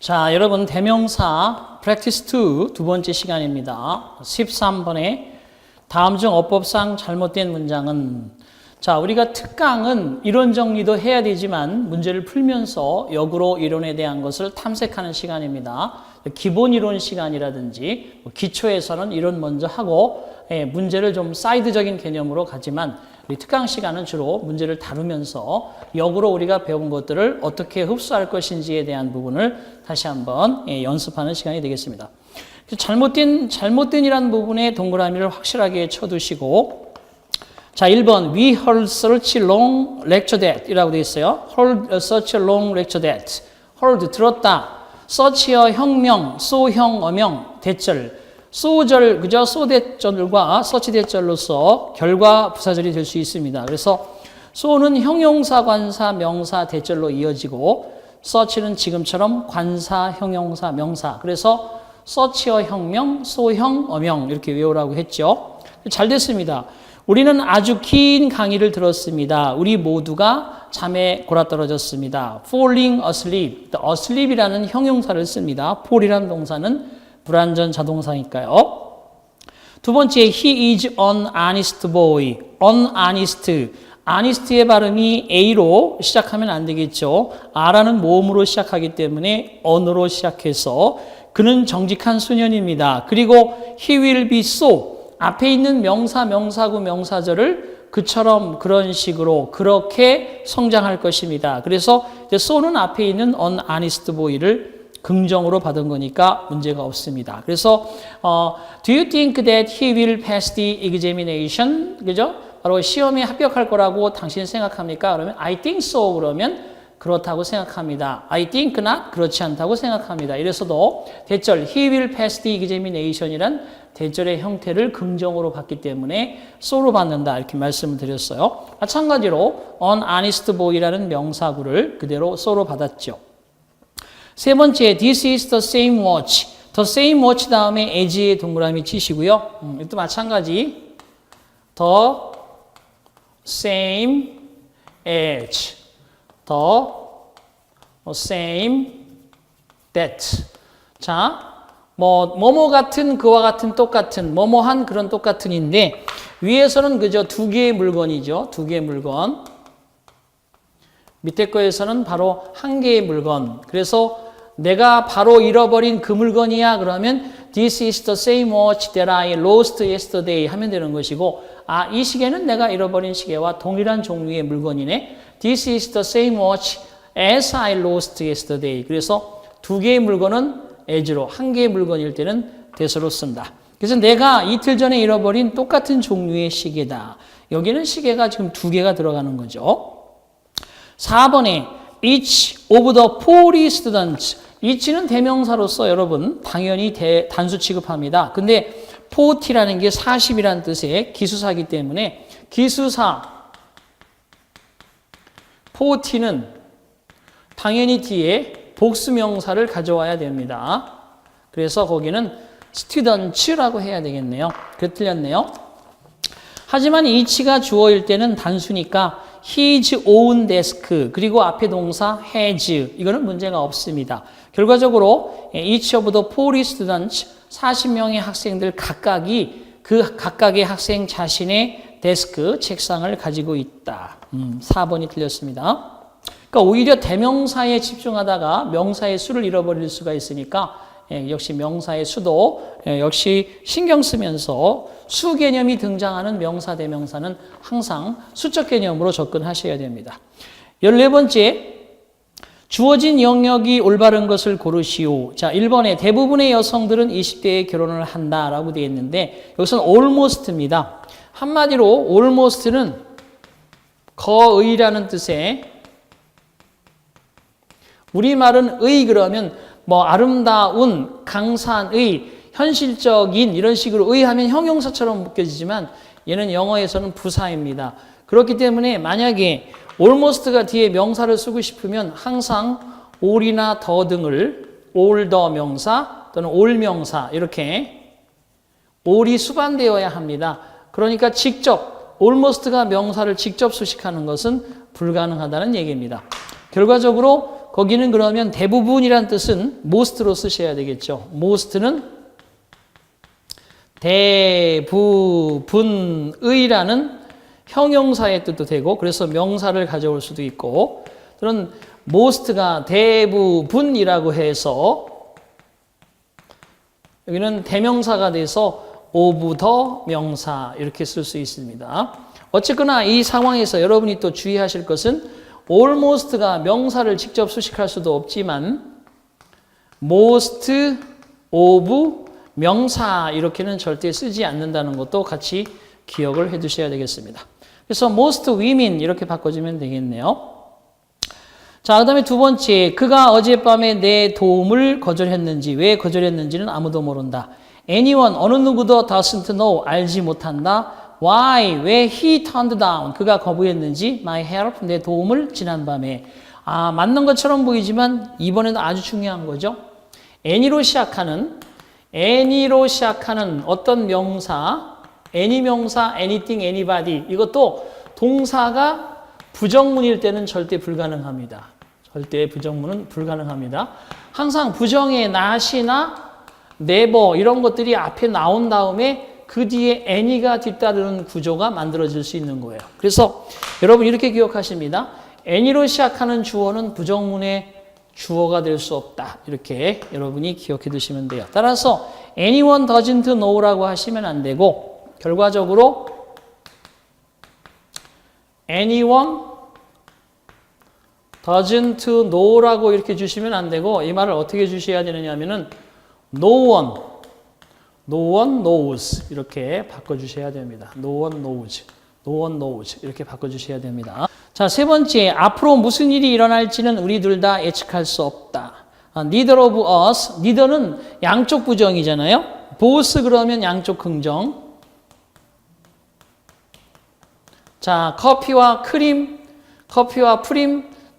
자, 여러분 대명사 practice 2 두 번째 시간입니다. 13번에 다음 중 어법상 잘못된 문장은 자, 우리가 특강은 이론 정리도 해야 되지만 문제를 풀면서 역으로 이론에 대한 것을 탐색하는 시간입니다. 기본 이론 시간이라든지 기초에서는 이론 먼저 하고 문제를 좀 사이드적인 개념으로 가지만 우리 특강 시간은 주로 문제를 다루면서 역으로 우리가 배운 것들을 어떻게 흡수할 것인지에 대한 부분을 다시 한번 연습하는 시간이 되겠습니다. 잘못된이라는 부분에 동그라미를 확실하게 쳐두시고 자, 1번 We heard such long lecture that 이라고 되어 있어요. Heard such a long lecture that heard 들었다. such의 혁명, 소형, 어명, 대절 소절, 그죠? 소대절과 서치 대절로서 결과 부사절이 될 수 있습니다. 그래서 소는 형용사, 관사, 명사, 대절로 이어지고 서치는 지금처럼 관사, 형용사, 명사. 그래서 서치어 혁명, 소형, 어명 이렇게 외우라고 했죠. 잘 됐습니다. 우리는 아주 긴 강의를 들었습니다. 우리 모두가 잠에 골아떨어졌습니다. falling asleep. asleep이라는 형용사를 씁니다. fall이라는 동사는 불완전 자동사니까요. 두 번째, he is an honest boy. honest. honest의 발음이 A로 시작하면 안 되겠죠. R라는 모음으로 시작하기 때문에 on으로 시작해서 그는 정직한 소년입니다. 그리고 he will be so. 앞에 있는 명사, 명사구, 명사절을 그처럼 그런 식으로 그렇게 성장할 것입니다. 그래서 so는 앞에 있는 an honest boy를 긍정으로 받은 거니까 문제가 없습니다. 그래서 Do you think that he will pass the examination? 그죠? 바로 시험에 합격할 거라고 당신 생각합니까? 그러면 I think so 그러면 그렇다고 생각합니다. I think not 그렇지 않다고 생각합니다. 이래서도 대절 he will pass the examination이란 대절의 형태를 긍정으로 받기 때문에 so로 받는다 이렇게 말씀을 드렸어요. 마찬가지로 an honest boy라는 명사구를 그대로 so로 받았죠. 세 번째, this is the same watch. the same watch 다음에 as의 동그라미 치시고요. 이것도 마찬가지. the same as. the same that. 자, 뭐뭐 같은, 그와 같은, 똑같은, 뭐뭐한 그런 똑같은인데 위에서는 그저 두 개의 물건이죠. 두 개의 물건. 밑에 거에서는 바로 한 개의 물건. 그래서 내가 바로 잃어버린 그 물건이야 그러면 This is the same watch that I lost yesterday 하면 되는 것이고 아, 이 시계는 내가 잃어버린 시계와 동일한 종류의 물건이네. This is the same watch as I lost yesterday. 그래서 두 개의 물건은 as로, 한 개의 물건일 때는 that으로 쓴다. 그래서 내가 이틀 전에 잃어버린 똑같은 종류의 시계다. 여기는 시계가 지금 두 개가 들어가는 거죠. 4번에 each of the 40 students. each는 대명사로서 여러분 당연히 단수 취급합니다. 근데 40라는 게 40이라는 뜻의 기수사이기 때문에 기수사 40는 당연히 뒤에 복수명사를 가져와야 됩니다. 그래서 거기는 students라고 해야 되겠네요. 그래 틀렸네요. 하지만 each가 주어일 때는 단수니까 his own desk 그리고 앞에 동사 has 이거는 문제가 없습니다. 결과적으로 each of the 40 students 40명의 학생들 각각이 그 각각의 학생 자신의 데스크 책상을 가지고 있다. 4번이 틀렸습니다. 그러니까 오히려 대명사에 집중하다가 명사의 수를 잃어버릴 수가 있으니까 역시 명사의 수도 역시 신경 쓰면서 수 개념이 등장하는 명사 대명사는 항상 수적 개념으로 접근하셔야 됩니다. 14번째, 주어진 영역이 올바른 것을 고르시오. 자, 1번에 대부분의 여성들은 20대에 결혼을 한다라고 되어 있는데 여기서는 almost입니다. 한마디로 almost는 거의라는 뜻의 우리말은 의 그러면 뭐 아름다운, 강산의, 현실적인 이런 식으로 의하면 형용사처럼 묶여지지만 얘는 영어에서는 부사입니다. 그렇기 때문에 만약에 almost가 뒤에 명사를 쓰고 싶으면 항상 all이나 the 등을 all the 명사 또는 all 명사 이렇게 all이 수반되어야 합니다. 그러니까 직접 almost가 명사를 직접 수식하는 것은 불가능하다는 얘기입니다. 결과적으로 거기는 그러면 대부분이란 뜻은 most로 쓰셔야 되겠죠. most는 대부분의라는 형용사의 뜻도 되고 그래서 명사를 가져올 수도 있고 또는 most가 대부분이라고 해서 여기는 대명사가 돼서 of the 명사 이렇게 쓸 수 있습니다. 어쨌거나 이 상황에서 여러분이 또 주의하실 것은 almost가 명사를 직접 수식할 수도 없지만 most of 명사 이렇게는 절대 쓰지 않는다는 것도 같이 기억을 해 두셔야 되겠습니다. 그래서 most women 이렇게 바꿔주면 되겠네요. 자, 그 다음에 두 번째, 그가 어젯밤에 내 도움을 거절했는지, 왜 거절했는지는 아무도 모른다. anyone, 어느 누구도 doesn't know, 알지 못한다. why, 왜 he turned down, 그가 거부했는지, my help, 내 도움을 지난밤에. 아, 맞는 것처럼 보이지만 이번에는 아주 중요한 거죠. any로 시작하는 어떤 명사, any 명사, anything, anybody, 이것도 동사가 부정문일 때는 절대 불가능합니다. 절대 부정문은 불가능합니다. 항상 부정의 not이나 never 이런 것들이 앞에 나온 다음에 그 뒤에 any가 뒤따르는 구조가 만들어질 수 있는 거예요. 그래서 여러분 이렇게 기억하십니다. any로 시작하는 주어는 부정문의 주어가 될 수 없다. 이렇게 여러분이 기억해 두시면 돼요. 따라서 anyone doesn't know라고 하시면 안 되고 결과적으로 anyone doesn't know라고 이렇게 주시면 안 되고 이 말을 어떻게 주셔야 되느냐 하면은 no one knows 이렇게 바꿔주셔야 됩니다. no one knows 이렇게 바꿔주셔야 됩니다. 자, 세 번째, 앞으로 무슨 일이 일어날지는 우리 둘 다 예측할 수 없다. neither of us, neither는 양쪽 부정이잖아요. both 그러면 양쪽 긍정. 자, 커피와 프림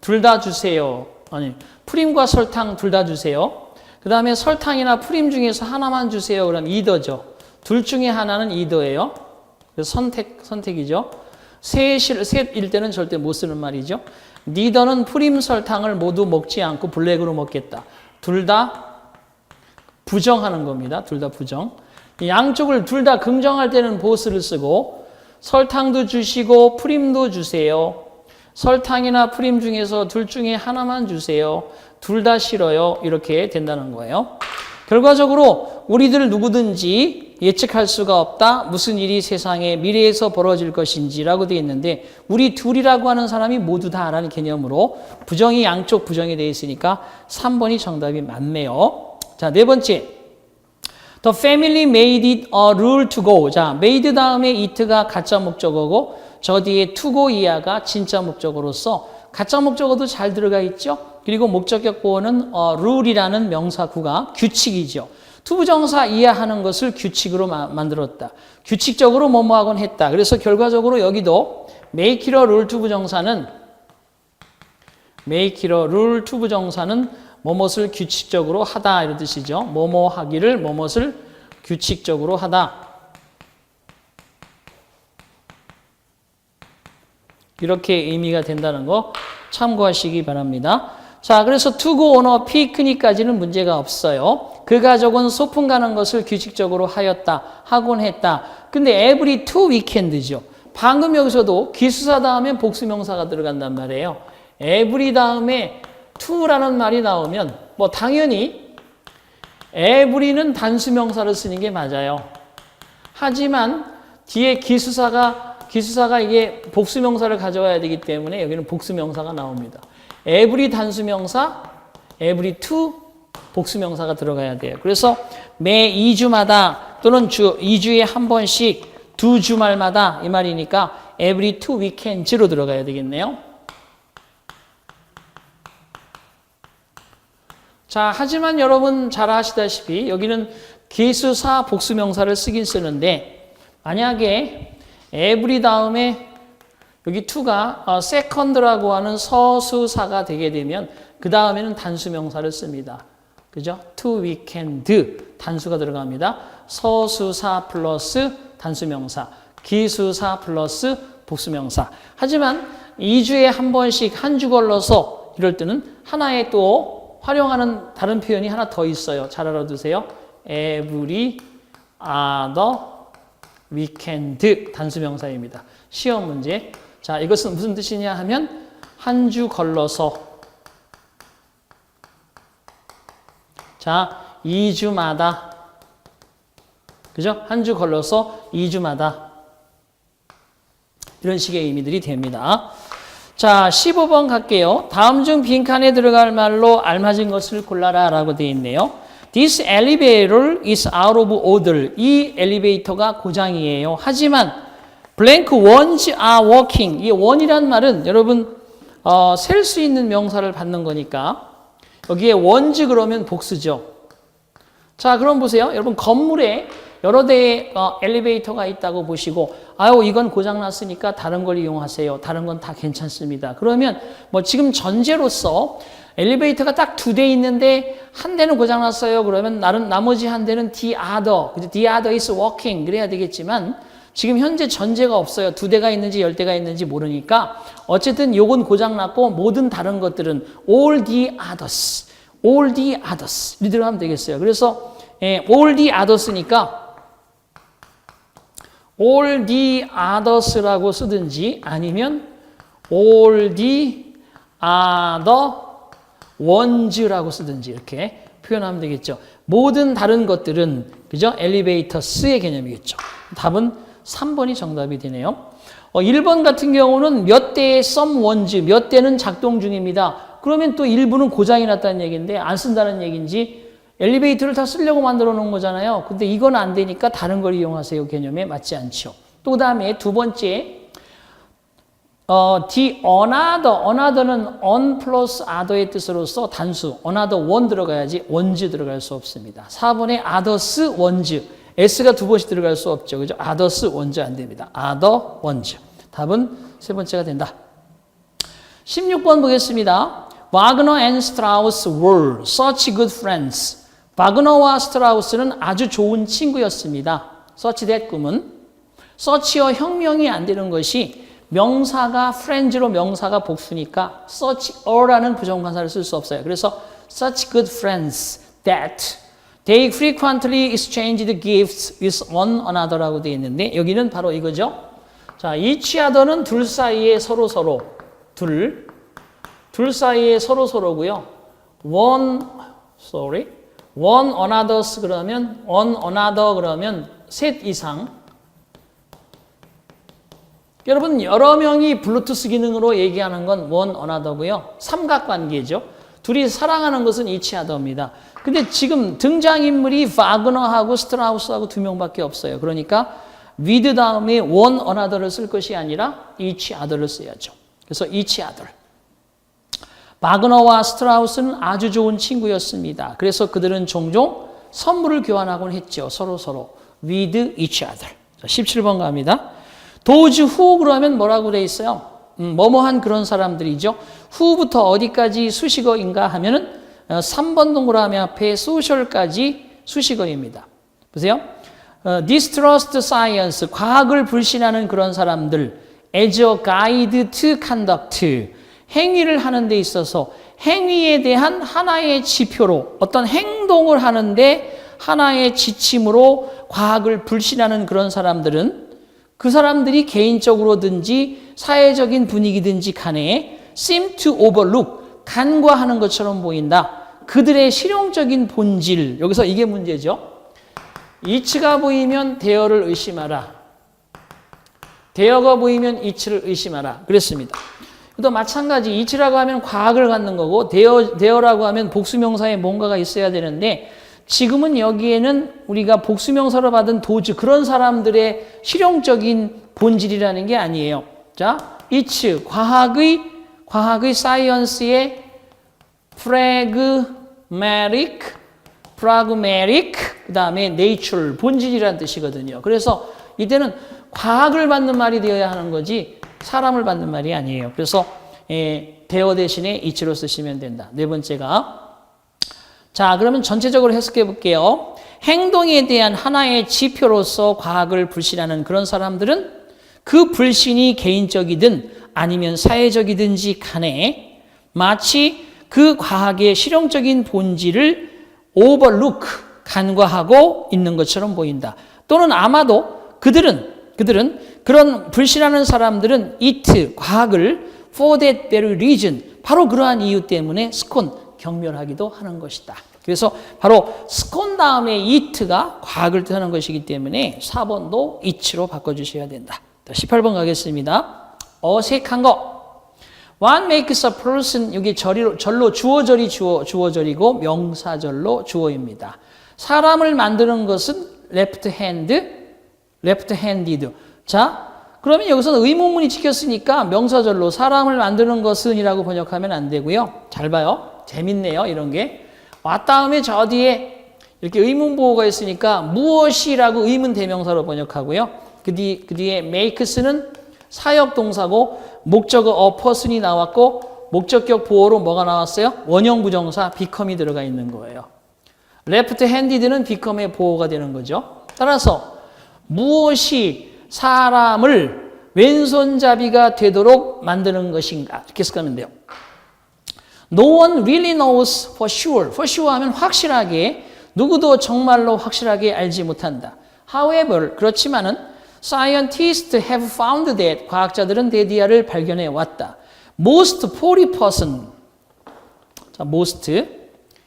둘 다 주세요. 아니, 프림과 설탕 둘 다 주세요. 그 다음에 설탕이나 프림 중에서 하나만 주세요. 그럼 either죠. 둘 중에 하나는 either예요. 그래서 선택이죠. 셋일 때는 절대 못 쓰는 말이죠. neither는 프림 설탕을 모두 먹지 않고 블랙으로 먹겠다. 둘 다 부정하는 겁니다. 둘 다 부정. 양쪽을 둘 다 긍정할 때는 both를 쓰고 설탕도 주시고 프림도 주세요. 설탕이나 프림 중에서 둘 중에 하나만 주세요. 둘 다 싫어요. 이렇게 된다는 거예요. 결과적으로 우리들 누구든지 예측할 수가 없다. 무슨 일이 세상의 미래에서 벌어질 것인지라고 되어 있는데 우리 둘이라고 하는 사람이 모두 다라는 개념으로 부정이 양쪽 부정이 되어 있으니까 3번이 정답이 맞네요. 자, 네 번째. The family made it a rule to go. 자, made 다음에 it가 가짜 목적어고 저 뒤에 to go 이하가 진짜 목적어로서 가짜 목적어도 잘 들어가 있죠. 그리고 목적격 보어는 rule이라는 명사구가 규칙이죠. 투부정사 이하하는 것을 규칙으로 만들었다. 규칙적으로 뭐뭐하곤 했다. 그래서 결과적으로 여기도 make it a rule 투부정사는 뭐뭇을 규칙적으로 하다 이런 뜻이죠. 뭐뭐 하기를 뭐뭇을 규칙적으로 하다. 이렇게 의미가 된다는 거 참고하시기 바랍니다. 자, 그래서 to go on a picnic까지는 문제가 없어요. 그 가족은 소풍 가는 것을 규칙적으로 하곤 했다. 근데 every two weekend죠. 방금 여기서도 기수사 다음에 복수명사가 들어간단 말이에요. every 다음에 to라는 말이 나오면 뭐 당연히 every는 단수명사를 쓰는 게 맞아요. 하지만 뒤에 기수사가 이게 복수명사를 가져와야 되기 때문에 여기는 복수명사가 나옵니다. every 단수명사, every two 복수명사가 들어가야 돼요. 그래서 매 2주마다 또는 2주에 한 번씩 두 주말마다 이 말이니까 every two weekends로 들어가야 되겠네요. 자, 하지만 여러분 잘 아시다시피 여기는 기수사 복수명사를 쓰긴 쓰는데 만약에 every 다음에 여기 to가 second라고 하는 서수사가 되게 되면 그 다음에는 단수명사를 씁니다. 그죠? to weekend 단수가 들어갑니다. 서수사 플러스 단수명사, 기수사 플러스 복수명사. 하지만 2주에 한 번씩 한 주 걸러서 이럴 때는 하나의 또 활용하는 다른 표현이 하나 더 있어요. 잘 알아두세요. every other weekend 단수명사입니다. 시험 문제. 자, 이것은 무슨 뜻이냐 하면 한 주 걸러서 자, 2주마다 그죠? 한 주 걸러서 2주마다 이런 식의 의미들이 됩니다. 자, 15번 갈게요. 다음 중 빈칸에 들어갈 말로 알맞은 것을 골라라 라고 되어 있네요. This elevator is out of order. 이 엘리베이터가 고장이에요. 하지만 blank ones are working. 이 one이란 말은 여러분 셀 수 있는 명사를 받는 거니까 여기에 ones 그러면 복수죠. 자, 그럼 보세요. 여러분 건물에 여러 대의 엘리베이터가 있다고 보시고 아유 이건 고장났으니까 다른 걸 이용하세요. 다른 건 다 괜찮습니다. 그러면 뭐 지금 전제로서 엘리베이터가 딱 2대 있는데 한 대는 고장났어요. 그러면 나머지 한 대는 the other is working 그래야 되겠지만 지금 현재 전제가 없어요. 2대가 있는지 10대가 있는지 모르니까 어쨌든 요건 고장났고 모든 다른 것들은 all the others 이리 들어가면 되겠어요. 그래서 all the others니까 all the others라고 쓰든지 아니면 all the other ones라고 쓰든지 이렇게 표현하면 되겠죠. 모든 다른 것들은 그죠? 엘리베이터스의 개념이겠죠. 답은 3번이 정답이 되네요. 1번 같은 경우는 몇 대의 some ones, 몇 대는 작동 중입니다. 그러면 또 일부는 고장이 났다는 얘기인데 안 쓴다는 얘기인지 엘리베이터를 다 쓰려고 만들어 놓은 거잖아요. 근데 이건 안 되니까 다른 걸 이용하세요 개념에 맞지 않죠. 또 그다음에 두 번째 the another는 on plus other의 뜻으로서 단수 another one 들어가야지 ones 들어갈 수 없습니다. 4번에 others ones s가 두 번씩 들어갈 수 없죠. 그죠? others ones 안 됩니다. other ones. 답은 세 번째가 된다. 16번 보겠습니다. Wagner and Strauss were such good friends. 바그너와 스트라우스는 아주 좋은 친구였습니다. such that 꿈은 such여 혁명이 안 되는 것이 명사가 friends로 명사가 복수니까 such a라는 부정관사를 쓸 수 없어요. 그래서 such good friends that they frequently exchanged gifts with one another라고 되어 있는데 여기는 바로 이거죠. 자, each other는 둘 사이에 서로 둘 사이에 서로고요. one another's 그러면 one another 그러면 셋 이상. 여러분 여러 명이 블루투스 기능으로 얘기하는 건 one another고요. 삼각관계죠. 둘이 사랑하는 것은 each other입니다. 근데 지금 등장인물이 바그너하고 스트라우스하고 2명밖에 없어요. 그러니까 with 다음에 one another를 쓸 것이 아니라 each other를 써야죠. 그래서 each other. 바그너와 스트라우스는 아주 좋은 친구였습니다. 그래서 그들은 종종 선물을 교환하곤 했죠. 서로 with each other. 자, 17번 갑니다. those who 그러면 뭐라고 돼 있어요? 뭐뭐한 그런 사람들이죠. who부터 어디까지 수식어인가 하면은 3번 동그라미 앞에 social까지 수식어입니다. 보세요. distrust science, 과학을 불신하는 그런 사람들 as a guide to conduct, 행위를 하는 데 있어서 행위에 대한 하나의 지표로 어떤 행동을 하는데 하나의 지침으로 과학을 불신하는 그런 사람들은 그 사람들이 개인적으로든지 사회적인 분위기든지 간에 seem to overlook, 간과하는 것처럼 보인다. 그들의 실용적인 본질, 여기서 이게 문제죠. 이치가 보이면 대어를 의심하라. 대어가 보이면 이치를 의심하라. 그랬습니다. 또 마찬가지 이치라고 하면 과학을 갖는 거고 대어라고 하면 복수명사에 뭔가가 있어야 되는데 지금은 여기에는 우리가 복수명사로 받은 도즈 그런 사람들의 실용적인 본질이라는 게 아니에요. 자, 이치 과학의 사이언스의 pragmatic 그 다음에 nature 본질이라는 뜻이거든요. 그래서 이때는 과학을 받는 말이 되어야 하는 거지 사람을 받는 말이 아니에요. 그래서 대어 대신에 이치로 쓰시면 된다. 네 번째가 자 그러면 전체적으로 해석해 볼게요. 행동에 대한 하나의 지표로서 과학을 불신하는 그런 사람들은 그 불신이 개인적이든 아니면 사회적이든지 간에 마치 그 과학의 실용적인 본질을 overlook, 간과하고 있는 것처럼 보인다. 또는 아마도 그들은 그런 불신하는 사람들은 it, 과학을 for that very reason, 바로 그러한 이유 때문에 scorn, 경멸하기도 하는 것이다. 그래서 바로 scorn 다음에 it가 과학을 뜻하는 것이기 때문에 4번도 it로 바꿔주셔야 된다. 18번 가겠습니다. 어색한 거. What makes a person, 여기 절로 주어절이 주어절이고 명사절로 주어입니다. 사람을 만드는 것은 left-handed. 자, 그러면 여기서는 의문문이 찍혔으니까 명사절로 사람을 만드는 것은 이라고 번역하면 안 되고요. 잘 봐요. 재밌네요. 이런 게. 왔 다음에 저 뒤에 이렇게 의문보호가 있으니까 무엇이라고 의문 대명사로 번역하고요. 그 뒤에 makes는 사역동사고 목적어 a person이 나왔고 목적격 보호로 뭐가 나왔어요? 원형 부정사 become이 들어가 있는 거예요. left-handed는 become의 보호가 되는 거죠. 따라서 무엇이 사람을 왼손잡이가 되도록 만드는 것인가? 이렇게 해석하면 돼요. No one really knows for sure. For sure 하면 확실하게, 누구도 정말로 확실하게 알지 못한다. However, 그렇지만은 Scientists have found that, 과학자들은 대디아를 발견해 왔다. Most 40%. 자, most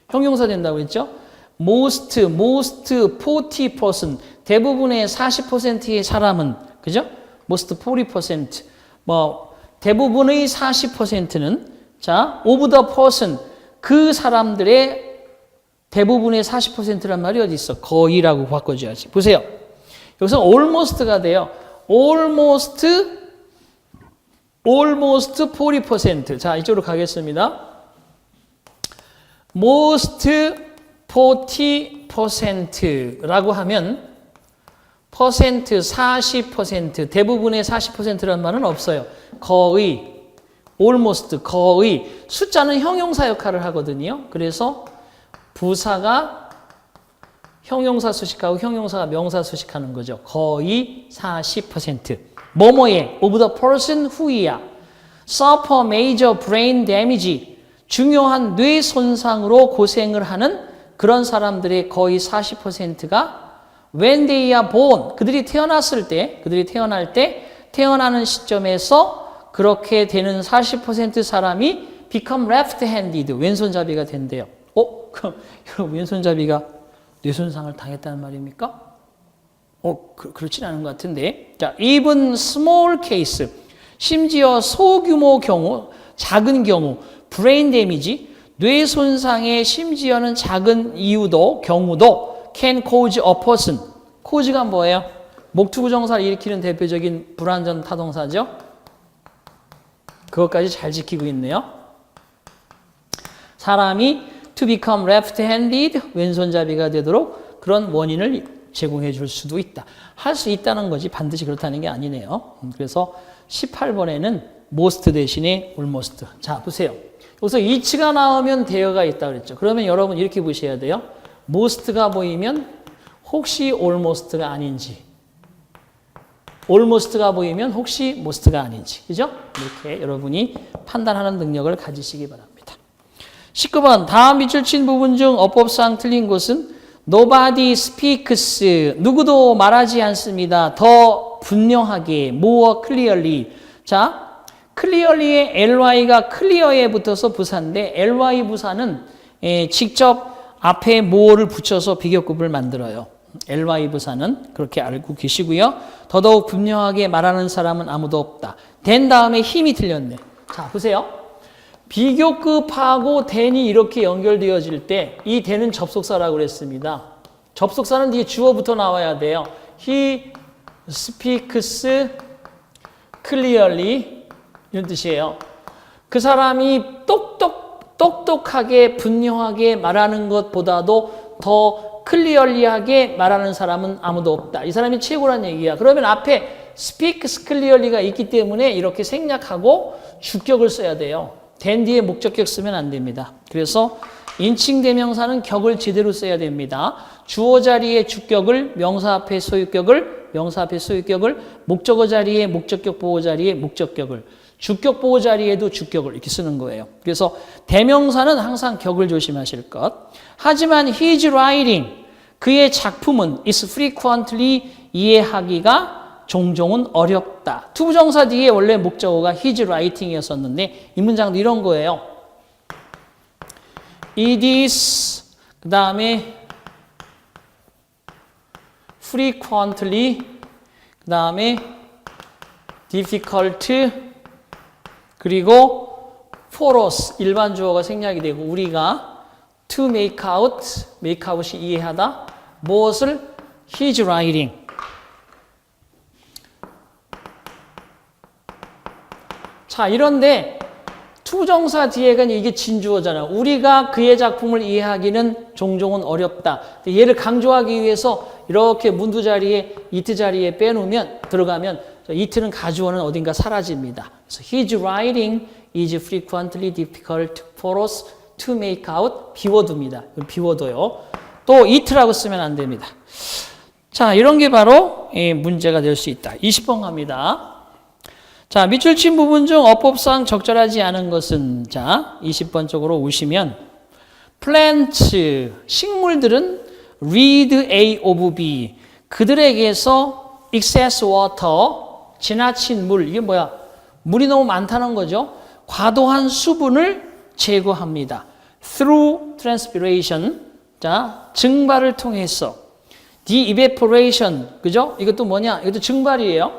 형용사 된다고 했죠? most 40%. 대부분의 40%의 사람은, 그죠? most 40%. 대부분의 40%는, 자, of the person. 그 사람들의 대부분의 40%란 말이 어디 있어? 거의라고 바꿔줘야지. 보세요. 여기서 almost가 돼요. almost 40%. 자, 이쪽으로 가겠습니다. most 40%라고 하면 퍼센트 40%, 대부분의 40%라는 말은 없어요. 거의, almost, 거의. 숫자는 형용사 역할을 하거든요. 그래서 부사가 형용사 수식하고 형용사가 명사 수식하는 거죠. 거의 40%. 뭐뭐에 of the person who이야. suffer major brain damage. 중요한 뇌 손상으로 고생을 하는 그런 사람들의 거의 40%가 when they are born. 그들이 태어났을 때, 태어나는 시점에서 그렇게 되는 40% 사람이 become left-handed. 왼손잡이가 된대요. 그럼 여러분 왼손잡이가 뇌손상을 당했다는 말입니까? 그렇진 않은 것 같은데. 자, even small case, 심지어 소규모 경우, 작은 경우, brain damage, 뇌손상의 심지어는 작은 경우도 can cause a person. cause가 뭐예요? 목투부정사를 일으키는 대표적인 불완전 타동사죠. 그것까지 잘 지키고 있네요. 사람이 to become left-handed, 왼손잡이가 되도록 그런 원인을 제공해 줄 수도 있다. 할 수 있다는 거지 반드시 그렇다는 게 아니네요. 그래서 18번에는 most 대신에 almost. 자, 보세요. 여기서 it가 나오면 대여가 있다 그랬죠. 그러면 여러분 이렇게 보셔야 돼요. most가 보이면 혹시 almost가 아닌지, almost가 보이면 혹시 most가 아닌지, 그죠? 이렇게 여러분이 판단하는 능력을 가지시기 바랍니다. 19번, 다음 밑줄 친 부분 중 어법상 틀린 것은 nobody speaks, 누구도 말하지 않습니다. 더 분명하게, more clearly. 자, clearly의 ly가 clear에 붙어서 부사인데 ly 부사는 직접 앞에 more를 붙여서 비교급을 만들어요. ly 부사는 그렇게 알고 계시고요. 더더욱 분명하게 말하는 사람은 아무도 없다. 된 다음에 힘이 틀렸네. 자, 보세요. 비교급하고 then이 이렇게 연결되어질 때 이 then은 접속사라고 그랬습니다. 접속사는 뒤에 주어부터 나와야 돼요. He speaks clearly 이런 뜻이에요. 그 사람이 똑똑하게 분명하게 말하는 것보다도 더 clearly하게 말하는 사람은 아무도 없다. 이 사람이 최고란 얘기야. 그러면 앞에 speaks clearly가 있기 때문에 이렇게 생략하고 주격을 써야 돼요. 된 뒤에 목적격 쓰면 안 됩니다. 그래서 인칭 대명사는 격을 제대로 써야 됩니다. 주어 자리에 주격을, 명사 앞에 소유격을 명사 앞에 소유격을, 목적어 자리에 목적격 보호 자리에 목적격을, 주격 보호 자리에도 주격을 이렇게 쓰는 거예요. 그래서 대명사는 항상 격을 조심하실 것. 하지만 his writing, 그의 작품은 is frequently 이해하기가 종종은 어렵다. 투부정사 뒤에 원래 목적어가 his writing이었었는데 이 문장도 이런 거예요. It is 그 다음에 frequently 그 다음에 difficult 그리고 for us 일반 주어가 생략이 되고 우리가 to make out이 이해하다 무엇을 his writing 자 이런데 투정사 뒤에가 이게 진주어잖아요. 우리가 그의 작품을 이해하기는 종종은 어렵다. 얘를 강조하기 위해서 이렇게 문두 자리에 it 자리에 빼놓으면 들어가면 it는 가주어는 어딘가 사라집니다. 그래서 his writing is frequently difficult for us to make out 비워둡니다. 비워둬요. 또 it라고 쓰면 안 됩니다. 자 이런 게 바로 문제가 될 수 있다. 20번 갑니다. 자, 밑줄 친 부분 중 어법상 적절하지 않은 것은 자, 20번 쪽으로 오시면 plants, 식물들은 read A of B, 그들에게서 excess water, 지나친 물, 이게 뭐야? 물이 너무 많다는 거죠. 과도한 수분을 제거합니다. through transpiration, 자, 증발을 통해서 the evaporation, 그죠? 이것도 뭐냐? 이것도 증발이에요.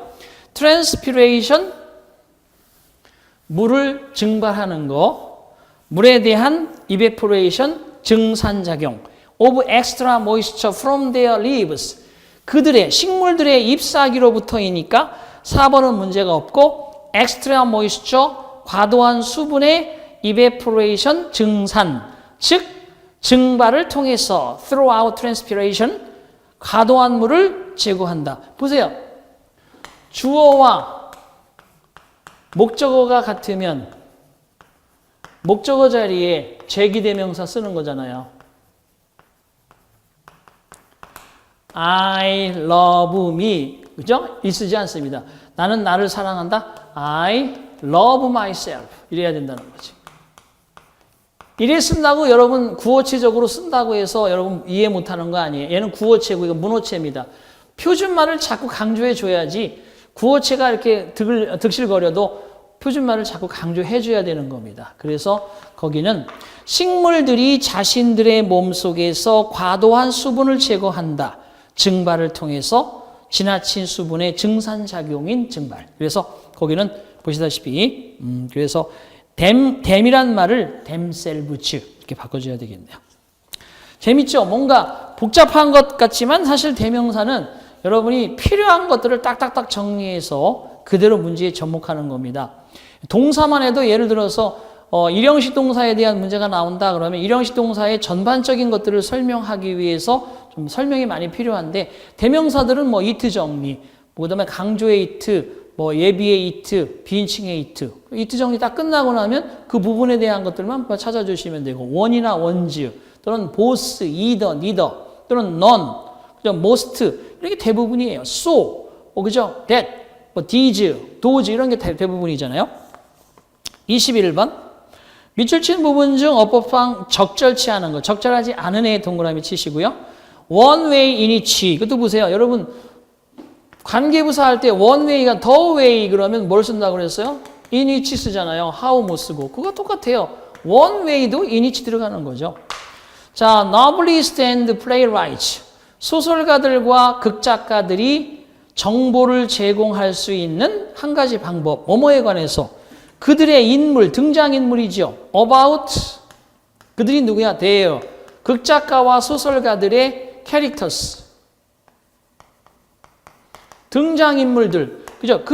transpiration, 물을 증발하는 거, 물에 대한 evaporation, 증산작용, of extra moisture from their leaves, 그들의, 식물들의 잎사귀로부터이니까 4번은 문제가 없고 extra moisture, 과도한 수분의 evaporation, 증산, 즉 증발을 통해서 throughout transpiration, 과도한 물을 제거한다. 보세요. 주어와 목적어가 같으면 목적어 자리에 제기대명사 쓰는 거잖아요. I love me. 그죠? 이 쓰지 않습니다. 나는 나를 사랑한다. I love myself. 이래야 된다는 거지. 이래 쓴다고 여러분 구어체적으로 쓴다고 해서 여러분 이해 못하는 거 아니에요. 얘는 구어체고 이거 문어체입니다. 표준말을 자꾸 강조해 줘야지 구어체가 이렇게 득실거려도 표준말을 자꾸 강조해 줘야 되는 겁니다. 그래서 거기는 식물들이 자신들의 몸속에서 과도한 수분을 제거한다. 증발을 통해서 지나친 수분의 증산작용인 증발. 그래서 거기는 보시다시피 그래서 댐이란 말을 themselves 이렇게 바꿔줘야 되겠네요. 재밌죠? 뭔가 복잡한 것 같지만 사실 대명사는 여러분이 필요한 것들을 딱딱딱 정리해서 그대로 문제에 접목하는 겁니다. 동사만 해도 예를 들어서 일형식 동사에 대한 문제가 나온다 그러면 일형식 동사의 전반적인 것들을 설명하기 위해서 좀 설명이 많이 필요한데 대명사들은 뭐 it 정리, 그다음에 강조의 it, 뭐 예비의 it, 비인칭의 it. it 정리 딱 끝나고 나면 그 부분에 대한 것들만 찾아주시면 되고 원이나 원즈 또는 both, either, neither 또는 none, most 이렇게 대부분이에요. so, 그죠? that, 뭐 these, those 이런 게 대부분이잖아요. 21번 밑줄 친 부분 중 어법상 적절치 않은 거, 적절하지 않은 애 동그라미 치시고요. one way in each 이것도 보세요. 여러분 관계부사 할 때 one way가 the way 그러면 뭘 쓴다고 그랬어요? in each 쓰잖아요. how 못 쓰고 그거 똑같아요. one way도 in each 들어가는 거죠. 자, novelist and playwrights 소설가들과 극작가들이 정보를 제공할 수 있는 한 가지 방법, 뭐뭐에 관해서 그들의 인물, 등장인물이죠. about, 그들이 누구야? their, 극작가와 소설가들의 characters, 등장인물들, 그죠?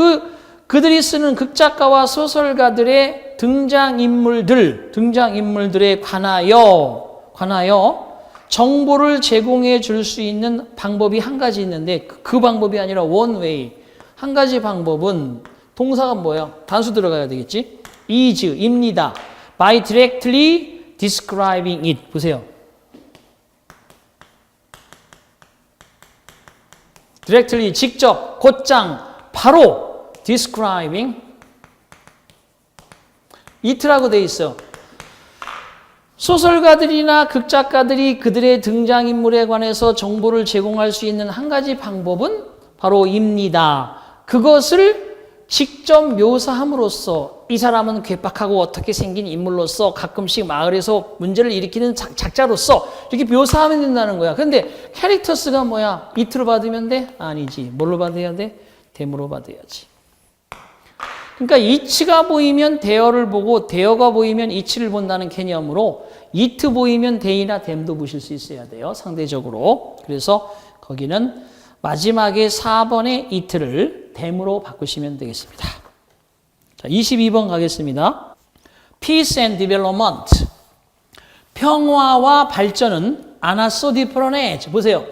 그들이 쓰는 극작가와 소설가들의 등장인물들에 관하여 정보를 제공해 줄 수 있는 방법이 한 가지 있는데 그 방법이 아니라 one way. 한 가지 방법은 동사가 뭐예요? 단수 들어가야 되겠지? is입니다. by directly describing it. 보세요. directly, 직접, 곧장, 바로 describing it라고 돼 있어. 소설가들이나 극작가들이 그들의 등장인물에 관해서 정보를 제공할 수 있는 한 가지 방법은 바로 입니다. 그것을 직접 묘사함으로써 이 사람은 괴팍하고 어떻게 생긴 인물로서 가끔씩 마을에서 문제를 일으키는 작자로서 이렇게 묘사하면 된다는 거야. 근데 캐릭터스가 뭐야? it로 받으면 돼? 아니지. 뭘로 받아야 돼? them으로 받아야지. 그러니까 it가 보이면 there를 보고 there가 보이면 it를 본다는 개념으로 it 보이면 they나 them도 보실 수 있어야 돼요. 상대적으로. 그래서 거기는 마지막에 4번의 it를 them으로 바꾸시면 되겠습니다. 자, 22번 가겠습니다. Peace and development. 평화와 발전은 are not so different as. 보세요.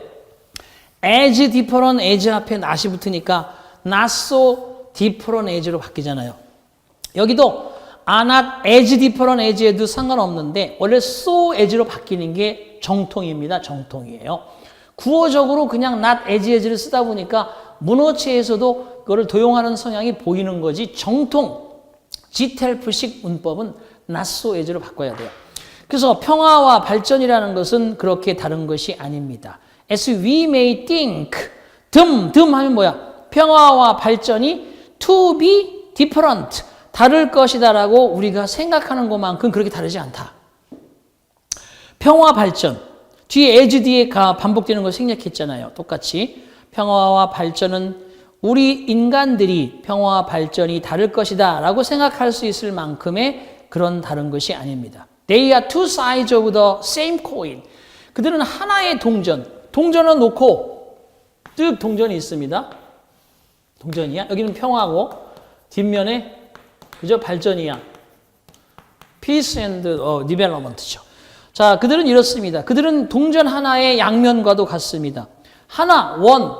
as different as 앞에 not이 붙으니까 not so different as로 바뀌잖아요. 여기도 are not as different as에도 상관없는데 원래 so as로 바뀌는 게 정통입니다. 정통이에요. 구어적으로 그냥 not as를 쓰다 보니까 문어체에서도 그거를 도용하는 성향이 보이는 거지 정통 GTLF식 문법은 not so as로 바꿔야 돼요. 그래서 평화와 발전이라는 것은 그렇게 다른 것이 아닙니다. As we may think, 듬 하면 뭐야? 평화와 발전이 to be different, 다를 것이다라고 우리가 생각하는 것만큼 그렇게 다르지 않다. 평화 발전, 뒤에 as 뒤에 반복되는 거 생략했잖아요. 똑같이 평화와 발전은 우리 인간들이 평화와 발전이 다를 것이다 라고 생각할 수 있을 만큼의 그런 다른 것이 아닙니다. They are two sides of the same coin. 그들은 하나의 동전, 동전을 놓고 쭉 동전이 있습니다. 동전이야. 여기는 평화고 뒷면에 그죠? 발전이야. Peace and development죠. 자, 그들은 이렇습니다. 그들은 동전 하나의 양면과도 같습니다. 하나, 원.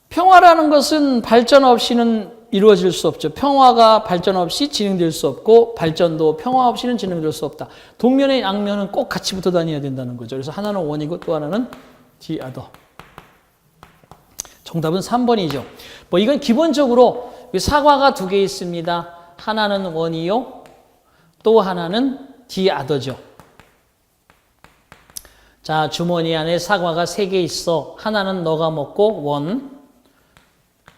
평화라는 것은 발전 없이는 이루어질 수 없죠. 평화가 발전 없이 진행될 수 없고 발전도 평화 없이는 진행될 수 없다. 동면의 양면은 꼭 같이 붙어 다녀야 된다는 거죠. 그래서 하나는 원이고 또 하나는 the other. 정답은 3번이죠. 뭐 이건 기본적으로 사과가 두 개 있습니다. 하나는 원이요. 또 하나는 the other죠. 자, 주머니 안에 사과가 3개 있어. 하나는 너가 먹고 원.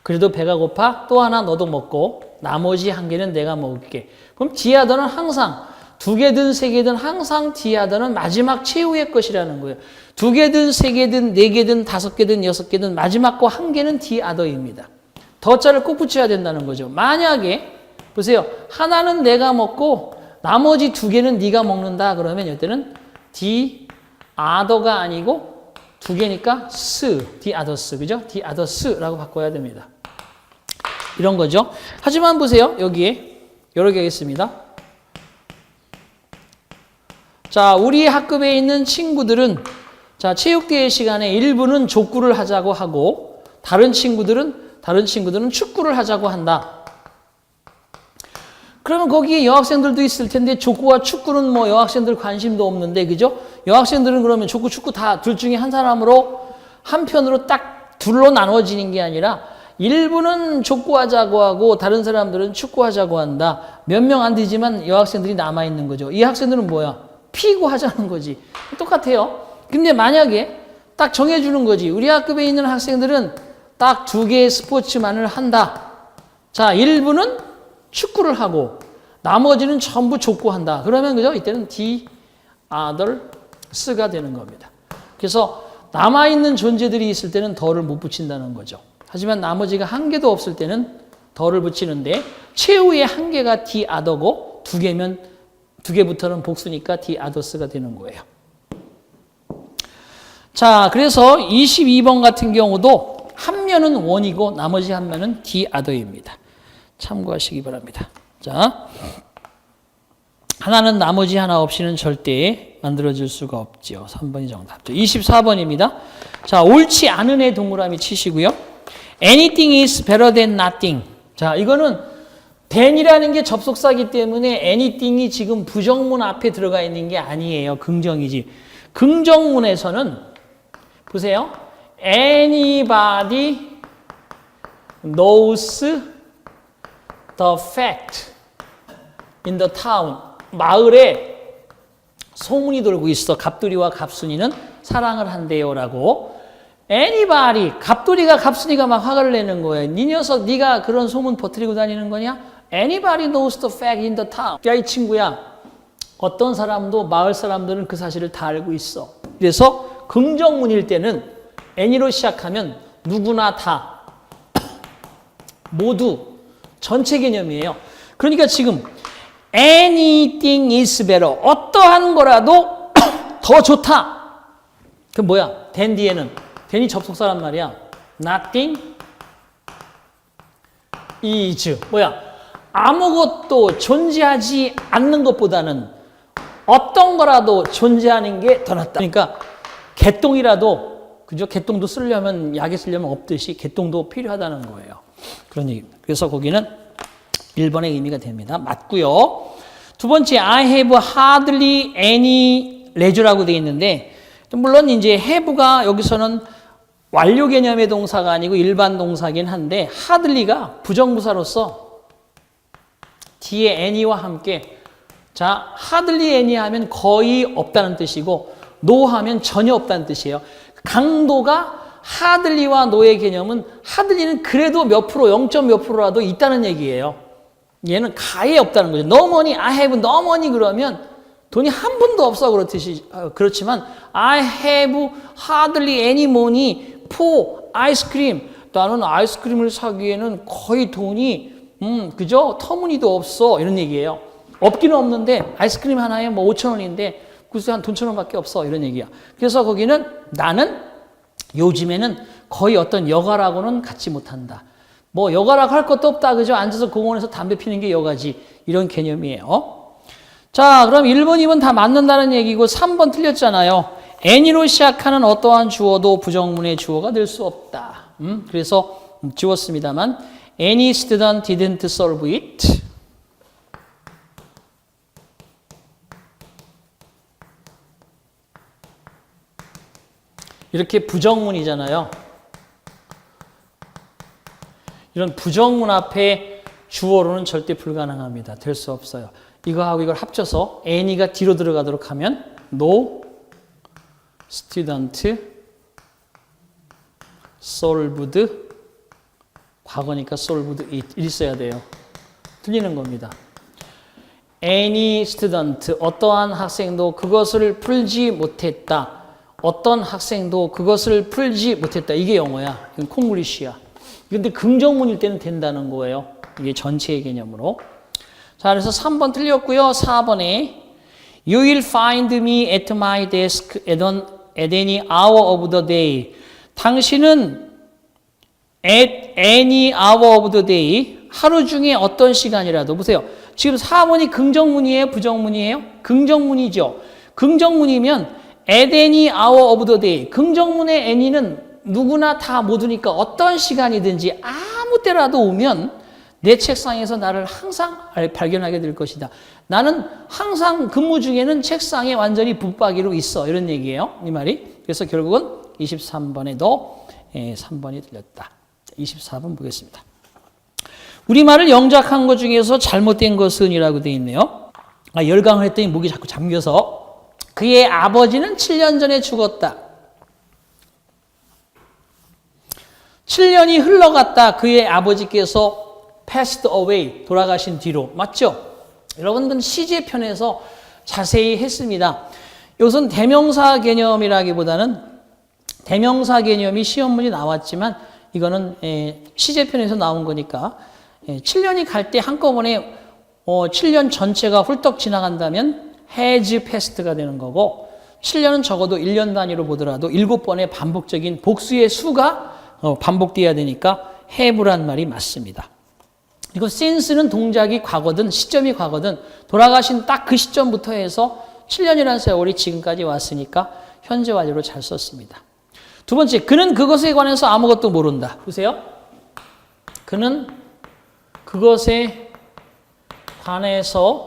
그래도 배가 고파? 또 하나 너도 먹고 나머지 1개는 내가 먹을게. 그럼 the other는 항상 2개든 3개든 항상 the other는 마지막 최후의 것이라는 거예요. 2개든 3개든 4개든 5개든 6개든 마지막 거 1개는 the other입니다. 더자를 꼭 붙여야 된다는 거죠. 만약에 보세요. 하나는 내가 먹고 나머지 2개는 네가 먹는다 그러면 이때는 the other가 아니고 2개니까 the others, 그죠? the others라고 바꿔야 됩니다. 이런 거죠. 하지만 보세요. 여기에 여러 개 있습니다. 자, 우리 학급에 있는 친구들은 자, 체육대회 시간에 일부는 족구를 하자고 하고 다른 친구들은 축구를 하자고 한다. 그러면 거기에 여학생들도 있을 텐데 족구와 축구는 뭐 여학생들 관심도 없는데 그죠? 여학생들은 그러면 족구, 축구 다 둘 중에 한 사람으로 한 편으로 딱 둘로 나눠지는 게 아니라 일부는 족구하자고 하고 다른 사람들은 축구하자고 한다. 몇 명 안 되지만 여학생들이 남아있는 거죠. 이 학생들은 뭐야? 피고 하자는 거지. 똑같아요. 근데 만약에 딱 정해주는 거지. 우리 학급에 있는 학생들은 딱 2개의 스포츠만을 한다. 자, 일부는 축구를 하고 나머지는 전부 족구한다. 그러면 그죠? 이때는 the others가 되는 겁니다. 그래서 남아있는 존재들이 있을 때는 더를 못 붙인다는 거죠. 하지만 나머지가 1개도 없을 때는 더를 붙이는데 최후의 1개가 the other고 2개부터는 복수니까 the others가 되는 거예요. 자, 그래서 22번 같은 경우도 한 면은 원이고 나머지 한 면은 the other입니다. 참고하시기 바랍니다. 자, 하나는 나머지 하나 없이는 절대 만들어질 수가 없죠. 3번이 정답죠. 24번입니다. 자, 옳지 않은 애 동그라미 치시고요. Anything is better than nothing. 자, 이거는 than이라는 게 접속사이기 때문에 anything이 지금 부정문 앞에 들어가 있는 게 아니에요. 긍정이지. 긍정문에서는 보세요. anybody knows the fact in the town. 마을에 소문이 돌고 있어. 갑돌이와 갑순이는 사랑을 한대요라고. anybody, 갑돌이가 갑순이가 막 화를 내는 거예요. 네 녀석, 네가 그런 소문 퍼뜨리고 다니는 거냐? anybody knows the fact in the town. 야, 이 친구야. 어떤 사람도 마을 사람들은 그 사실을 다 알고 있어. 그래서 긍정문일 때는 any로 시작하면 누구나 다, 모두, 전체 개념이에요. 그러니까 지금 anything is better. 어떠한 거라도 더 좋다. 그 뭐야? than 뒤에는 than이 접속사란 말이야. nothing is 뭐야? 아무것도 존재하지 않는 것보다는 어떤 거라도 존재하는 게 더 낫다. 그러니까 개똥이라도, 그죠? 개똥도 쓰려면, 약에 쓰려면 없듯이 개똥도 필요하다는 거예요. 그런 얘기입니다. 그래서 거기는 1번의 의미가 됩니다. 맞고요. 두 번째, I have hardly any leisure라고 되어 있는데, 물론 이제 have가 여기서는 완료 개념의 동사가 아니고 일반 동사긴 한데, hardly가 부정부사로서 뒤에 any와 함께, 자, hardly any 하면 거의 없다는 뜻이고, no 하면 전혀 없다는 뜻이에요. 강도가 hardly와 no의 개념은, hardly는 그래도 몇 프로, 0. 몇 프로라도 있다는 얘기예요. 얘는 가히 없다는 거죠. no money, I have no money 그러면 돈이 한 푼도 없어 그렇듯이, 그렇지만 I have hardly any money for ice cream. 나는 아이스크림을 사기에는 거의 돈이 그죠? 터무니도 없어 이런 얘기예요. 없기는 없는데 아이스크림 하나에 뭐 5,000원인데 글쎄 한 돈 1,000원밖에 없어 이런 얘기야. 그래서 거기는 나는 요즘에는 거의 어떤 여가라고는 갖지 못한다. 뭐 여가라고 할 것도 없다. 그죠? 앉아서 공원에서 담배 피는 게 여가지. 이런 개념이에요. 자, 그럼 1번, 2번 다 맞는다는 얘기고 3번 틀렸잖아요. any로 시작하는 어떠한 주어도 부정문의 주어가 될 수 없다. 그래서 지웠습니다만 any student didn't solve it. 이렇게 부정문이잖아요. 이런 부정문 앞에 주어로는 절대 불가능합니다. 될 수 없어요. 이거하고 이걸 합쳐서 any가 뒤로 들어가도록 하면 no student solved, 과거니까 solved it 있어야 돼요. 틀리는 겁니다. any student, 어떠한 학생도 그것을 풀지 못했다. 어떤 학생도 그것을 풀지 못했다. 이게 영어야. 이건 콩글리시야. 근데 긍정문일 때는 된다는 거예요. 이게 전체의 개념으로. 자, 그래서 3번 틀렸고요. 4번에 You will find me at my desk at any hour of the day. 당신은 at any hour of the day, 하루 중에 어떤 시간이라도. 보세요. 지금 4번이 긍정문이에요? 부정문이에요? 긍정문이죠. 긍정문이면 at any hour of the day. 긍정문의 any는 누구나 다 모두니까 어떤 시간이든지 아무 때라도 오면 내 책상에서 나를 항상 발견하게 될 것이다. 나는 항상 근무 중에는 책상에 완전히 붙박이로 있어. 이런 얘기예요. 이 말이. 그래서 결국은 23번에도 3번이 틀렸다. 24번 보겠습니다. 우리말을 영작한 것 중에서 잘못된 것은 이라고 되어 있네요. 열강을 했더니 목이 자꾸 잠겨서 그의 아버지는 7년 전에 죽었다. 7년이 흘러갔다. 그의 아버지께서 passed away, 돌아가신 뒤로. 맞죠? 여러분들은 시제편에서 자세히 했습니다. 이것은 대명사 개념이라기보다는 대명사 개념이 시험 문제 나왔지만 이거는 시제편에서 나온 거니까 7년이 갈 때 한꺼번에 7년 전체가 훌떡 지나간다면 has passed가 되는 거고 7년은 적어도 1년 단위로 보더라도 7번의 반복적인 복수의 수가 반복돼야 되니까 have란 말이 맞습니다. 이거 since는 동작이 과거든 시점이 과거든 돌아가신 딱 그 시점부터 해서 7년이라는 세월이 지금까지 왔으니까 현재 완료로 잘 썼습니다. 두 번째, 그는 그것에 관해서 아무것도 모른다. 보세요. 그는 그것에 관해서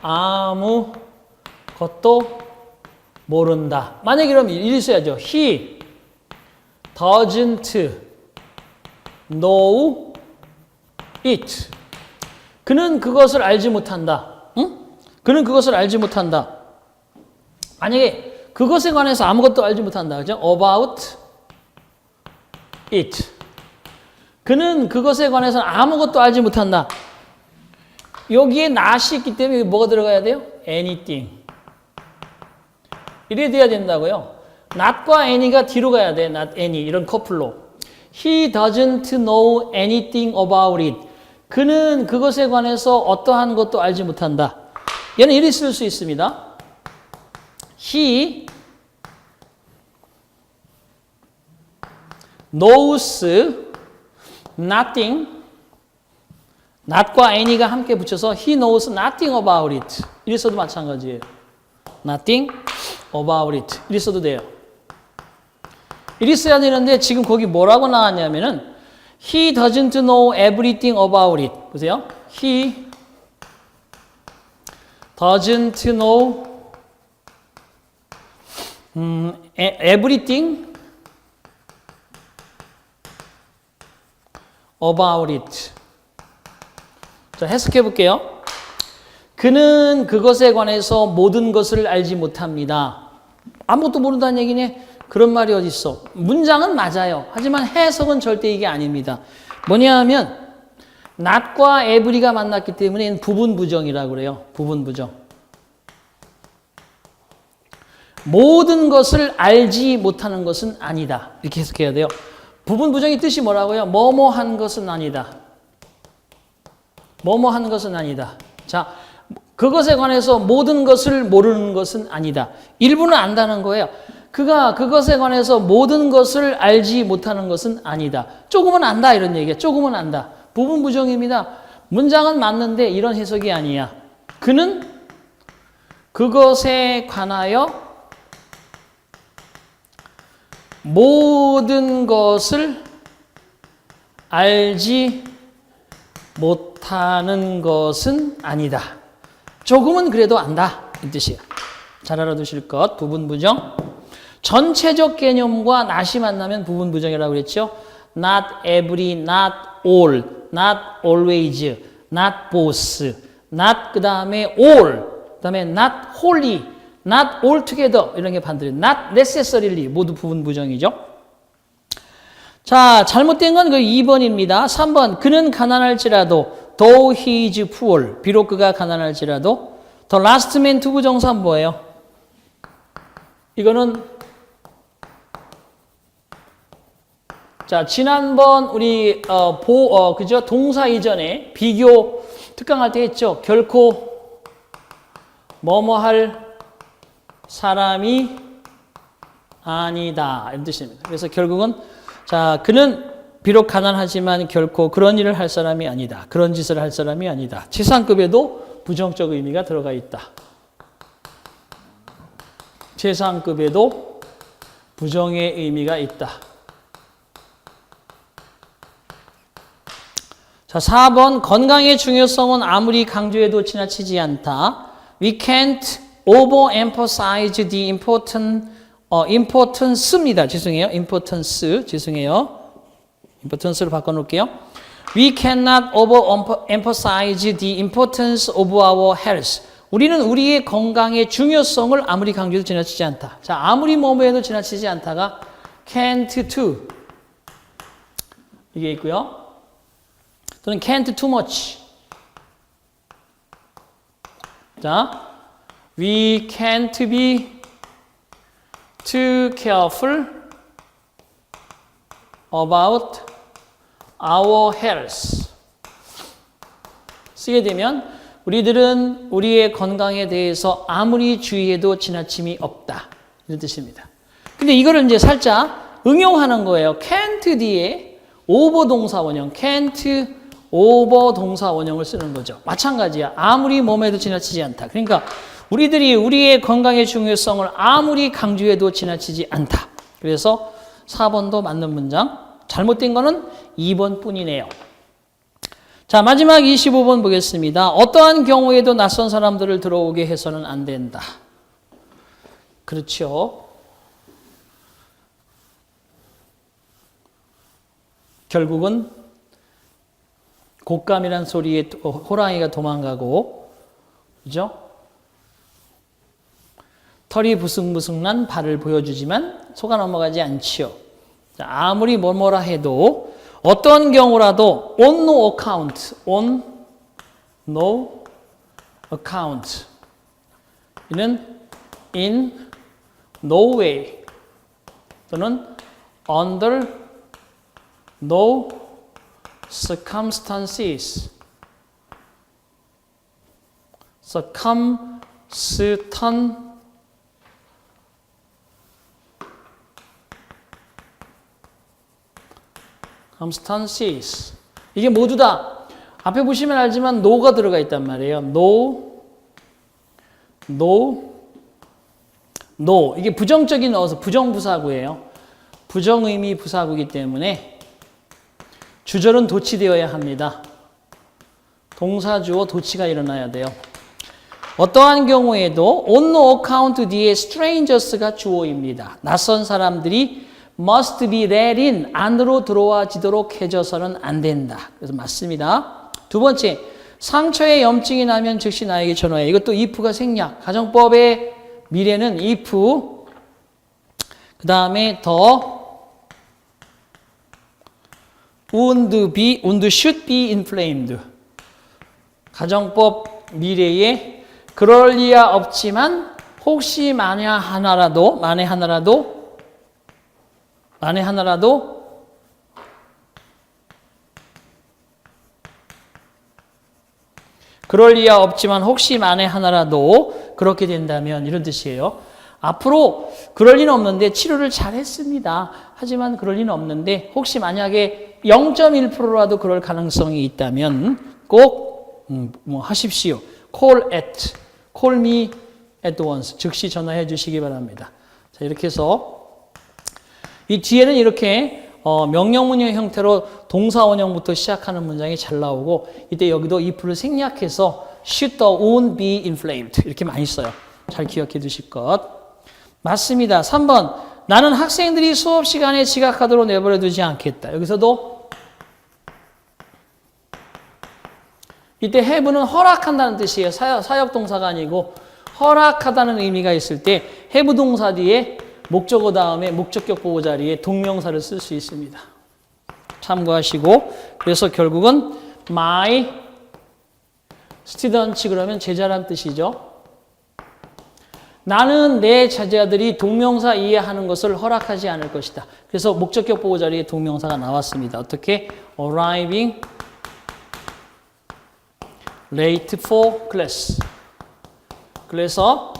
아무것도 모른다. 만약에 그러면 이리 써야죠. He doesn't know it. 그는 그것을 알지 못한다. 응? 그는 그것을 알지 못한다. 만약에 그것에 관해서 아무것도 알지 못한다. 그죠? about it. 그는 그것에 관해서 아무것도 알지 못한다. 여기에 not이 있기 때문에 뭐가 들어가야 돼요? anything. 이래 돼야 된다고요. not과 any가 뒤로 가야 돼. not any. 이런 커플로. He doesn't know anything about it. 그는 그것에 관해서 어떠한 것도 알지 못한다. 얘는 이리 쓸 수 있습니다. He knows nothing. not과 any가 함께 붙여서 he knows nothing about it. 이리 써도 마찬가지예요. nothing about it. 이리 써도 돼요. 이리 써야 되는데 지금 거기 뭐라고 나왔냐면은 he doesn't know everything about it. 보세요. He doesn't know everything about it. 자, 해석해 볼게요. 그는 그것에 관해서 모든 것을 알지 못합니다. 아무것도 모른다는 얘기네. 그런 말이 어디 있어? 문장은 맞아요. 하지만 해석은 절대 이게 아닙니다. 뭐냐 하면 not과 every가 만났기 때문에 부분 부정이라고 그래요. 부분 부정. 모든 것을 알지 못하는 것은 아니다. 이렇게 해석해야 돼요. 부분 부정의 뜻이 뭐라고요? 뭐뭐 한 것은 아니다. 뭐뭐 한 것은 아니다. 자, 그것에 관해서 모든 것을 모르는 것은 아니다. 일부는 안다는 거예요. 그가 그것에 관해서 모든 것을 알지 못하는 것은 아니다. 조금은 안다 이런 얘기예요. 조금은 안다. 부분 부정입니다. 문장은 맞는데 이런 해석이 아니야. 그는 그것에 관하여 모든 것을 알지 못하는 것은 아니다. 조금은 그래도 안다. 이 뜻이에요. 잘 알아두실 것. 부분 부정. 전체적 개념과 not이 만나면 부분 부정이라고 그랬죠. Not every, not all, not always, not both, not 그 다음에 all, 그 다음에 not wholly, not altogether 이런 게 반대로 not necessarily 모두 부분 부정이죠. 자, 잘못된 건 그 2번입니다. 3번 그는 가난할지라도 though he is poor 비록 그가 가난할지라도 the last man 투부정사는 뭐예요? 이거는 자, 지난번 우리 그죠? 동사 이전에 비교 특강할 때 했죠. 결코 뭐뭐 할 사람이 아니다. 이런 뜻입니다. 그래서 결국은 자, 그는 비록 가난하지만 결코 그런 일을 할 사람이 아니다. 그런 짓을 할 사람이 아니다. 최상급에도 부정적 의미가 들어가 있다. 최상급에도 부정의 의미가 있다. 자, 4번 건강의 중요성은 아무리 강조해도 지나치지 않다. We can't overemphasize the importance입니다. 죄송해요. importance로 바꿔놓을게요. We cannot overemphasize the importance of our health. 우리는 우리의 건강의 중요성을 아무리 강조해도 지나치지 않다. 자, 아무리 뭐뭐해도 지나치지 않다가 can't to 이게 있고요. 또는 can't too much. 자, we can't be too careful about our health. 쓰게 되면 우리들은 우리의 건강에 대해서 아무리 주의해도 지나침이 없다. 이런 뜻입니다. 근데 이거를 이제 살짝 응용하는 거예요. can't 뒤에 over 동사 원형, can't over 동사 원형을 쓰는 거죠. 마찬가지야. 아무리 몸에도 지나치지 않다. 그러니까 우리들이 우리의 건강의 중요성을 아무리 강조해도 지나치지 않다. 그래서 4번도 맞는 문장. 잘못된 거는 2번 뿐이네요. 자, 마지막 25번 보겠습니다. 어떠한 경우에도 낯선 사람들을 들어오게 해서는 안 된다. 그렇죠. 결국은 곶감이란 소리에 호랑이가 도망가고, 그죠? 털이 부승부승난 발을 보여주지만 속아 넘어가지 않지요. 자, 아무리 뭐뭐라 해도 어떤 경우라도 on no account, on no account 이는 in no way 또는 under no circumstances circumstances 이게 모두 다 앞에 보시면 알지만 no가 들어가 있단 말이에요. no 이게 부정적인 어서 부정부사구예요. 부정의미 부사구이기 때문에 주절은 도치되어야 합니다. 동사주어 도치가 일어나야 돼요. 어떠한 경우에도 on no account 뒤에 strangers가 주어입니다. 낯선 사람들이 must be let in, 안으로 들어와지도록 해줘서는 안 된다. 그래서 맞습니다. 두 번째, 상처에 염증이 나면 즉시 나에게 전화해. 이것도 if가 생략. 가정법의 미래는 if, 그 다음에 더 wound should be inflamed. 가정법 미래에 그럴 리야 없지만 혹시 만에 하나라도 그럴 리야 없지만 혹시 만에 하나라도 그렇게 된다면 이런 뜻이에요. 앞으로 그럴 리는 없는데 치료를 잘 했습니다. 하지만 그럴 리는 없는데 혹시 만약에 0.1%라도 그럴 가능성이 있다면 꼭 하십시오. Call me at once. 즉시 전화해 주시기 바랍니다. 자, 이렇게 해서 이 뒤에는 이렇게 명령문의 형태로 동사 원형부터 시작하는 문장이 잘 나오고 이때 여기도 if를 생략해서 should the wound be inflamed 이렇게 많이 써요. 잘 기억해 두실 것. 맞습니다. 3번 나는 학생들이 수업 시간에 지각하도록 내버려 두지 않겠다. 여기서도 이때 have는 허락한다는 뜻이에요. 사역 동사가 아니고 허락하다는 의미가 있을 때 have 동사 뒤에 목적어 다음에 목적격 보호 자리에 동명사를 쓸 수 있습니다. 참고하시고 그래서 결국은 my students 그러면 제자란 뜻이죠. 나는 내 제자들이 동명사 이해하는 것을 허락하지 않을 것이다. 그래서 목적격 보호 자리에 동명사가 나왔습니다. 어떻게? arriving late for class. 그래서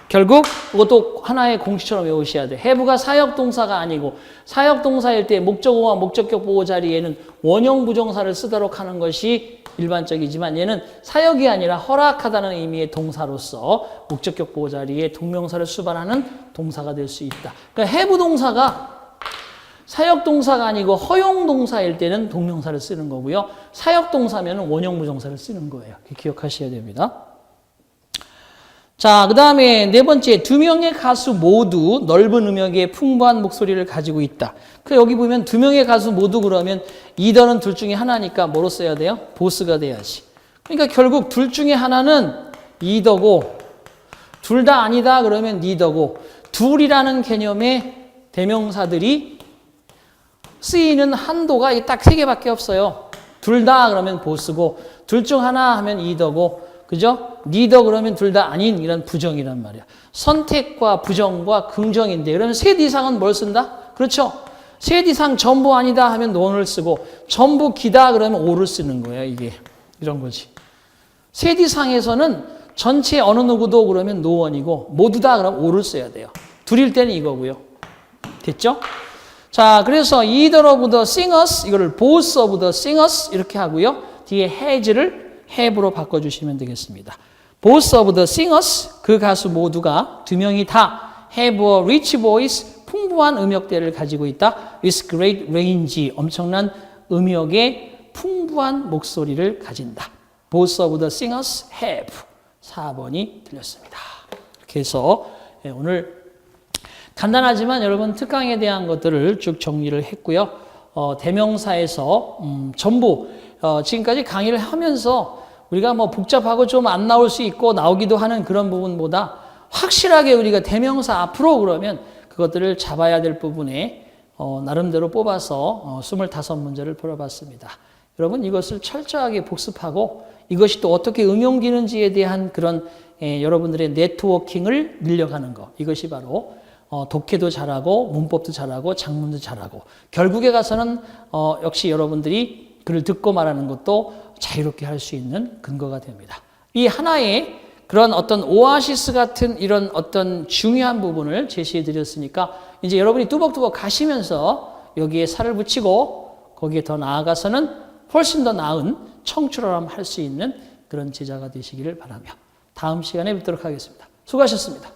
결국 이것도 하나의 공식처럼 외우셔야 돼. have가 사역동사가 아니고 사역동사일 때 목적어와 목적격 보호 자리에는 원형 부정사를 쓰도록 하는 것이 일반적이지만 얘는 사역이 아니라 허락하다는 의미의 동사로서 목적격 보호 자리에 동명사를 수반하는 동사가 될 수 있다. 그러니까 have 동사가 사역동사가 아니고 허용동사일 때는 동명사를 쓰는 거고요. 사역동사면 원형 부정사를 쓰는 거예요. 기억하셔야 됩니다. 자, 그 다음에 네 번째, 두 명의 가수 모두 넓은 음역에 풍부한 목소리를 가지고 있다. 그 여기 보면 두 명의 가수 모두 그러면 이더는 둘 중에 하나니까 뭐로 써야 돼요? 보스가 돼야지. 그러니까 결국 둘 중에 하나는 이더고 둘 다 아니다 그러면 니더고 둘이라는 개념의 대명사들이 쓰이는 한도가 딱 세 개밖에 없어요. 둘 다 그러면 보스고 둘 중 하나 하면 이더고 그죠? 니더 그러면 둘 다 아닌 이런 부정이란 말이야. 선택과 부정과 긍정인데 그러면 셋 이상은 뭘 쓴다? 그렇죠? 셋 이상 전부 아니다 하면 no를 쓰고 전부 기다 그러면 o를 쓰는 거예요. 이게 이런 거지. 셋 이상에서는 전체 어느 누구도 그러면 no원이고 모두다 그러면 o를 써야 돼요. 둘일 때는 이거고요. 됐죠? 자, 그래서 either of the singers 이거를 both of the singers 이렇게 하고요. 뒤에 has를 have로 바꿔주시면 되겠습니다. Both of the singers, 그 가수 모두가 두 명이 다 have a rich voice, 풍부한 음역대를 가지고 있다. With great range, 엄청난 음역의 풍부한 목소리를 가진다. Both of the singers have. 4번이 틀렸습니다. 이렇게 해서 오늘 간단하지만 여러분 특강에 대한 것들을 쭉 정리를 했고요. 대명사에서 전부 지금까지 강의를 하면서 우리가 뭐 복잡하고 좀 안 나올 수 있고 나오기도 하는 그런 부분보다 확실하게 우리가 대명사 앞으로 그러면 그것들을 잡아야 될 부분에 나름대로 뽑아서 25문제를 풀어봤습니다. 여러분 이것을 철저하게 복습하고 이것이 또 어떻게 응용되는지에 대한 그런 여러분들의 네트워킹을 늘려가는 것. 이것이 바로 독해도 잘하고 문법도 잘하고 작문도 잘하고 결국에 가서는 역시 여러분들이 글을 듣고 말하는 것도 자유롭게 할 수 있는 근거가 됩니다. 이 하나의 그런 어떤 오아시스 같은 이런 어떤 중요한 부분을 제시해 드렸으니까 이제 여러분이 뚜벅뚜벅 가시면서 여기에 살을 붙이고 거기에 더 나아가서는 훨씬 더 나은 청출어람 할 수 있는 그런 제자가 되시기를 바라며 다음 시간에 뵙도록 하겠습니다. 수고하셨습니다.